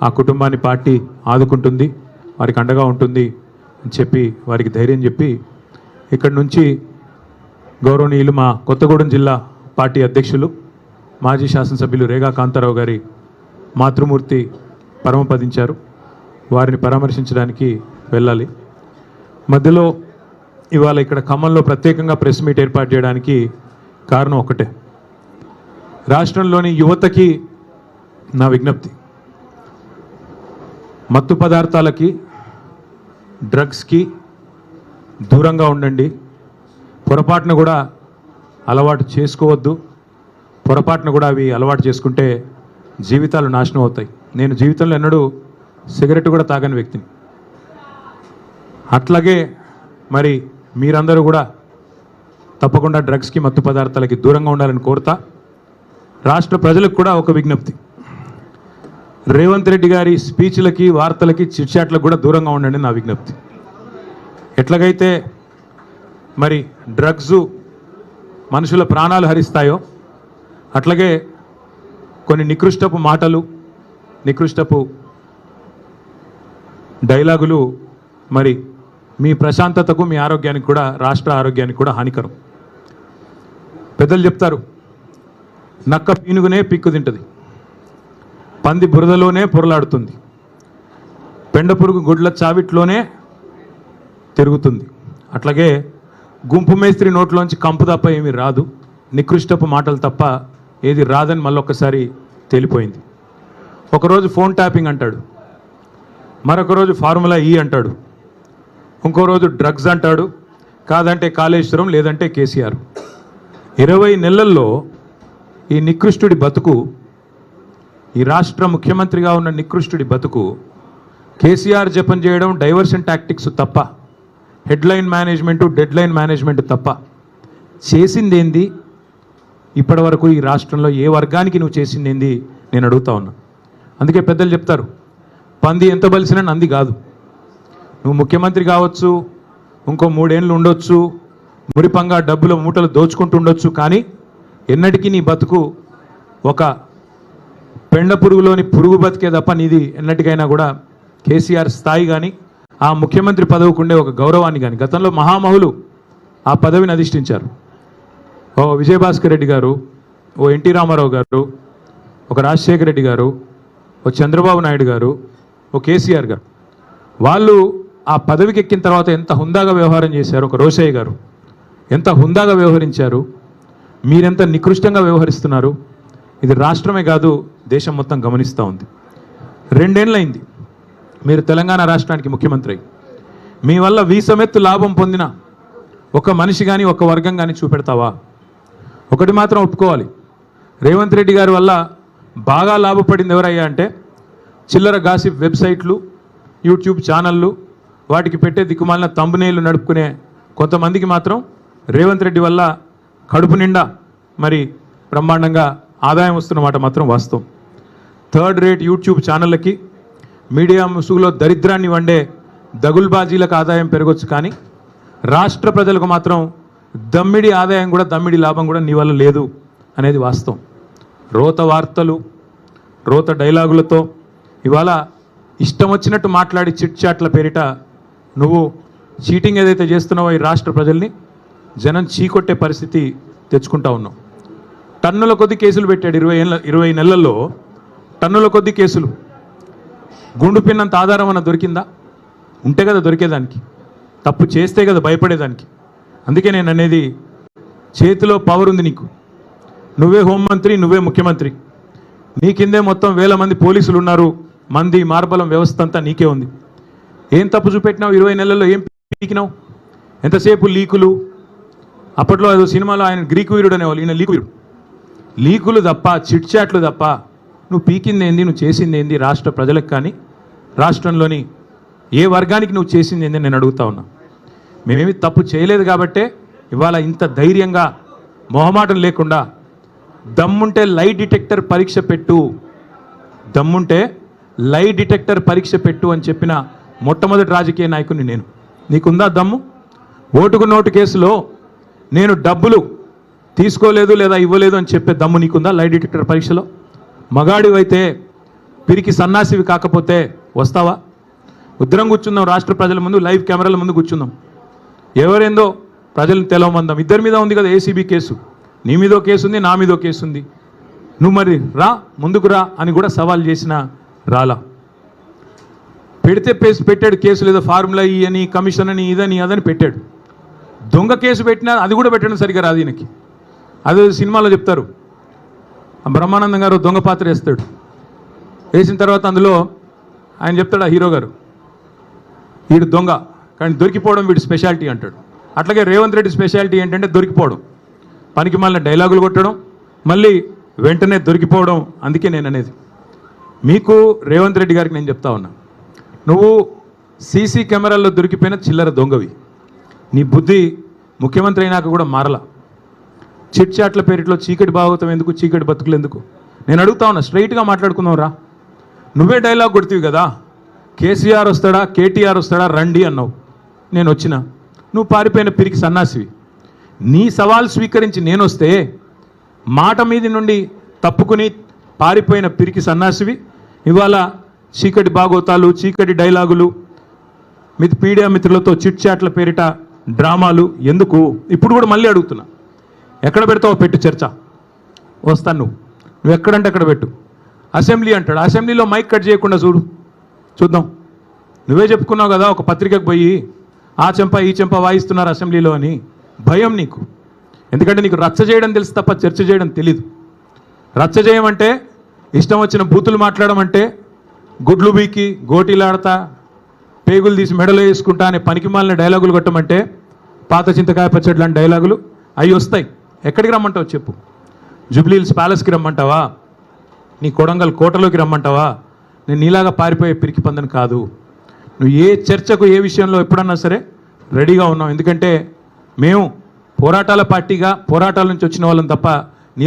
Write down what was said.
ఆ కుటుంబాన్ని పార్టీ ఆదుకుంటుంది, వారికి అండగా ఉంటుంది అని చెప్పి వారికి ధైర్యం చెప్పి ఇక్కడి నుంచి గౌరవనీయులు మా కొత్తగూడెం జిల్లా పార్టీ అధ్యక్షులు మాజీ శాసనసభ్యులు రేగా కాంతారావు గారి మాతృమూర్తి పరమపదించారు. వారిని పరామర్శించడానికి వెళ్ళాలి. మధ్యలో ఇవాళ ఇక్కడ ఖమ్మంలో ప్రత్యేకంగా ప్రెస్ మీట్ ఏర్పాటు చేయడానికి కారణం ఒకటే. రాష్ట్రంలోని యువతకి నా విజ్ఞప్తి, మత్తు పదార్థాలకి డ్రగ్స్కి దూరంగా ఉండండి. పొరపాటును కూడా అలవాటు చేసుకోవద్దు. పొరపాటును కూడా అవి అలవాటు చేసుకుంటే జీవితాలు నాశనం అవుతాయి. నేను జీవితంలో ఎన్నడూ సిగరెట్ కూడా తాగని వ్యక్తిని. అట్లాగే మరి మీరందరూ కూడా తప్పకుండా డ్రగ్స్కి మత్తు పదార్థాలకి దూరంగా ఉండాలని కోరుతా. రాష్ట్ర ప్రజలకు కూడా ఒక విజ్ఞప్తి, రేవంత్ రెడ్డి గారి స్పీచ్లకి వార్తలకి చిట్చాట్లకు కూడా దూరంగా ఉండండి నా విజ్ఞప్తి. ఎట్లాగైతే మరి డ్రగ్స్ మనుషుల ప్రాణాలు హరిస్తాయో అట్లాగే కొన్ని నికృష్టపు మాటలు, నికృష్టపు డైలాగులు మరి మీ ప్రశాంతతకు, మీ ఆరోగ్యానికి కూడా, రాష్ట్ర ఆరోగ్యానికి కూడా హానికరం. పెద్దలు చెప్తారు, నక్క పీనుగునే పిక్కు తింటుంది, పంది బురదలోనే పొరలాడుతుంది, పెండ పురుగు గుడ్ల చావిట్లోనే తిరుగుతుంది. అట్లాగే గుంపు మేస్త్రి నోట్లోంచి కంపు తప్ప ఏమీ రాదు, నికృష్టపు మాటలు తప్ప ఏది రాదని మళ్ళొక్కసారి తేలిపోయింది. ఒకరోజు ఫోన్ ట్యాపింగ్ అంటాడు, మరొక రోజు ఫార్ములా ఈ అంటాడు, ఇంకో రోజు డ్రగ్స్ అంటాడు, కాదంటే కాళేశ్వరం, లేదంటే కేసీఆర్. 20 నెలల్లో ఈ నికృష్టుడి బతుకు, ఈ రాష్ట్ర ముఖ్యమంత్రిగా ఉన్న నికృష్టుడి బతుకు కేసీఆర్ జపం చేయడం, డైవర్షన్ టాక్టిక్స్ తప్ప, హెడ్లైన్ మేనేజ్మెంటు, డెడ్లైన్ మేనేజ్మెంట్ తప్ప చేసింది ఏంది? ఇప్పటి వరకు ఈ రాష్ట్రంలో ఏ వర్గానికి నువ్వు చేసింది ఏంది నేను అడుగుతా ఉన్నా. అందుకే పెద్దలు చెప్తారు, పంది ఎంత బలిసినా నంది కాదు. నువ్వు ముఖ్యమంత్రి కావచ్చు, ఇంకో 3 ఏళ్ళు ఉండొచ్చు, మురిపంగా డబ్బుల మూటలు దోచుకుంటూ ఉండొచ్చు, కానీ ఎన్నటికీ నీ బతుకు ఒక పెండ పురుగులోని పురుగు బతికే తప్ప నీది ఎన్నటికైనా కూడా కేసీఆర్ స్థాయి కానీ, ఆ ముఖ్యమంత్రి పదవికి ఉండే ఒక గౌరవాన్ని కానీ, గతంలో మహామహులు ఆ పదవిని అధిష్ఠించారు. ఓ విజయభాస్కర్ రెడ్డి గారు, ఓ ఎన్టీ రామారావు గారు, ఒక రాజశేఖర రెడ్డి గారు, ఓ చంద్రబాబు నాయుడు గారు, ఓ కేసీఆర్ గారు, వాళ్ళు ఆ పదవికి ఎక్కిన తర్వాత ఎంత హుందాగా వ్యవహారం చేశారు. ఒక రోషయ్య గారు ఎంత హుందాగా వ్యవహరించారు, మీరెంత నికృష్టంగా వ్యవహరిస్తున్నారు. ఇది రాష్ట్రమే కాదు, దేశం మొత్తం గమనిస్తూ ఉంది. 2 ఏళ్ళైంది మీరు తెలంగాణ రాష్ట్రానికి ముఖ్యమంత్రి అయ్యి. మీ వల్ల వీసమెత్తు లాభం పొందిన ఒక మనిషి కానీ, ఒక వర్గం కానీ చూపెడతావా? ఒకటి మాత్రం ఒప్పుకోవాలి, రేవంత్ రెడ్డి గారి వల్ల బాగా లాభపడింది ఎవరయ్యా అంటే చిల్లర గాసిప్ వెబ్సైట్లు, యూట్యూబ్ ఛానళ్ళు, వాటికి పెట్టే దిక్కుమాలిన తంబునేళ్ళు నడుపుకునే కొంతమందికి మాత్రం రేవంత్ రెడ్డి వల్ల కడుపు నిండా మరి బ్రహ్మాండంగా ఆదాయం వస్తున్నమాట మాత్రం వాస్తవం. 3rd రేట్ యూట్యూబ్ ఛానళ్ళకి, మీడియా ముసుగులో దరిద్రాన్ని వండే దగుల్బాజీలకు ఆదాయం పెరగొచ్చు, కానీ రాష్ట్ర ప్రజలకు మాత్రం దమ్మిడి ఆదాయం కూడా, దమ్మిడి లాభం కూడా నీ వల్ల లేదు అనేది వాస్తవం. రోత వార్తలు, రోత డైలాగులతో ఇవాళ ఇష్టం వచ్చినట్టు మాట్లాడి చిట్చాట్ల పేరిట నువ్వు చీటింగ్ ఏదైతే చేస్తున్నావో ఈ రాష్ట్ర ప్రజల్ని జనం చీకొట్టే పరిస్థితి తెచ్చుకుంటా ఉన్నావు. టన్నుల కొద్ది కేసులు పెట్టాడు 20 నెలల్లో, టన్నుల కొద్ది కేసులు. గుండు పిన్నంత ఆధారం అన్న దొరికిందా? ఉంటే కదా దొరికేదానికి, తప్పు చేస్తే కదా భయపడేదానికి. అందుకే నేను అనేది, చేతిలో పవర్ ఉంది నీకు, నువ్వే హోంమంత్రి, నువ్వే ముఖ్యమంత్రి, నీ కిందే మొత్తం 1000 మంది పోలీసులు ఉన్నారు, మంది మార్బలం వ్యవస్థ అంతా నీకే ఉంది. ఏం తప్పు చూపెట్టినావు? 20 నెలల్లో ఏం పీకినావు? ఎంతసేపు లీకులు. అప్పట్లో ఏదో సినిమాలో ఆయన గ్రీకు వీరుడు అనేవాళ్ళు, ఈయన లీకు వీరుడు. లీకులు తప్ప, చిట్చాట్లు తప్ప నువ్వు పీకింది ఏంది, నువ్వు చేసింది ఏంది రాష్ట్ర ప్రజలకు కానీ, రాష్ట్రంలోని ఏ వర్గానికి నువ్వు చేసింది ఏంది నేను అడుగుతా ఉన్నా. మేమేమి తప్పు చేయలేదు కాబట్టే ఇవాళ ఇంత ధైర్యంగా, మొహమాటం లేకుండా, దమ్ముంటే లై డిటెక్టర్ పరీక్ష పెట్టు, దమ్ముంటే లై డిటెక్టర్ పరీక్ష పెట్టు అని చెప్పిన మొట్టమొదటి రాజకీయ నాయకుని నేను. నీకుందా దమ్ము? ఓటుకు నోటు కేసులో నేను డబ్బులు తీసుకోలేదు లేదా ఇవ్వలేదు అని చెప్పే దమ్ము నీకుందా? లై డిటెక్టర్ పరీక్షలో మగాడివైతే పిరికి సన్నాసివి కాకపోతే వస్తావా? ఉద్దరం కూర్చుందాం, రాష్ట్ర ప్రజల ముందు లైవ్ కెమెరాల ముందు కూర్చుందాం. ఎవరేందో ప్రజలను తెలవమందాం. ఇద్దరి మీద ఉంది కదా ఏసీబీ కేసు, నీ మీదో కేసు ఉంది, నా మీదో కేసు ఉంది. నువ్వు మరి రా, ముందుకు రా అని కూడా సవాల్ చేసిన రాలా. పెడితే పెట్టాడు కేసులు, ఏదో ఫార్ములా ఈ అని, కమిషన్ అని, ఇదని అదని పెట్టాడు. దొంగ కేసు పెట్టినా అది కూడా పెట్టడం సరిగా రాదు ఈయనకి. అదే సినిమాలో చెప్తారు, బ్రహ్మానందం గారు దొంగ పాత్ర వేస్తాడు. వేసిన తర్వాత అందులో ఆయన చెప్తాడు, ఆ హీరో గారు, వీడు దొంగ కానీ దొరికిపోవడం వీడి స్పెషాలిటీ అంటాడు. అట్లాగే రేవంత్ రెడ్డి స్పెషాలిటీ ఏంటంటే దొరికిపోవడం, పనికి మళ్ళీ డైలాగులు కొట్టడం, మళ్ళీ వెంటనే దొరికిపోవడం. అందుకే నేను అనేది, మీకు రేవంత్ రెడ్డి గారికి నేను చెప్తా ఉన్నా, నువ్వు సీసీ కెమెరాల్లో దొరికిపోయిన చిల్లర దొంగవి. నీ బుద్ధి ముఖ్యమంత్రి అయినాక కూడా మారలా. చిట్ చాట్ల పేరిట్లో చీకటి భాగవతం ఎందుకు, చీకటి బతుకులు ఎందుకు? నేను అడుగుతా ఉన్నా, స్ట్రైట్గా మాట్లాడుకుందాం రా. నువ్వే డైలాగ్ కొడుతీవి కదా, కేసీఆర్ వస్తాడా, కేటీఆర్ వస్తాడా, రండి అన్నావు. నేను వచ్చిన, నువ్వు పారిపోయిన పిరికి సన్నాసివి. నీ సవాల్ స్వీకరించి నేను వస్తే మాట మీది నుండి తప్పుకుని పారిపోయిన పిరికి సన్నాసివి ఇవాళ చీకటి భాగవతాలు, చీకటి డైలాగులు, పీడియా మిత్రులతో చిట్ చాట్ల పేరిట డ్రామాలు ఎందుకు? ఇప్పుడు కూడా మళ్ళీ అడుగుతున్నా, ఎక్కడ పెడతావో పెట్టు చర్చ, వస్తాను. నువ్వు ఎక్కడంటే అక్కడ పెట్టు. అసెంబ్లీ అంటాడు, అసెంబ్లీలో మైక్ కట్ చేయకుండా చూద్దాం. నువ్వే చెప్పుకున్నావు కదా ఒక పత్రికకు పోయి, ఆ చెంప ఈ చెంప వాయిస్తున్నారు అసెంబ్లీలో అని. భయం నీకు, ఎందుకంటే నీకు రచ్చ చేయడం తెలుసు తప్ప చర్చ చేయడం తెలీదు. రచ్చ చేయమంటే ఇష్టం వచ్చిన బూతులు మాట్లాడమంటే, గుడ్లు బీకి గోటీలాడతా, పేగులు తీసి మెడలో వేసుకుంటా అనే పనికిమాలిన డైలాగులు కొట్టమంటే, పాత చింతకాయ పచ్చడి లాంటి డైలాగులు అవి వస్తాయి. ఎక్కడికి రమ్మంటావు చెప్పు? జూబ్లీహిల్స్ ప్యాలెస్కి రమ్మంటావా? నీ కొడంగల్ కోటలోకి రమ్మంటావా? నేను నీలాగా పారిపోయే పిరికి పందని కాదు. నువ్వు ఏ చర్చకు ఏ విషయంలో ఎప్పుడన్నా సరే రెడీగా ఉన్నావు. ఎందుకంటే మేము పోరాటాల పార్టీగా పోరాటాల నుంచి వచ్చిన వాళ్ళం తప్ప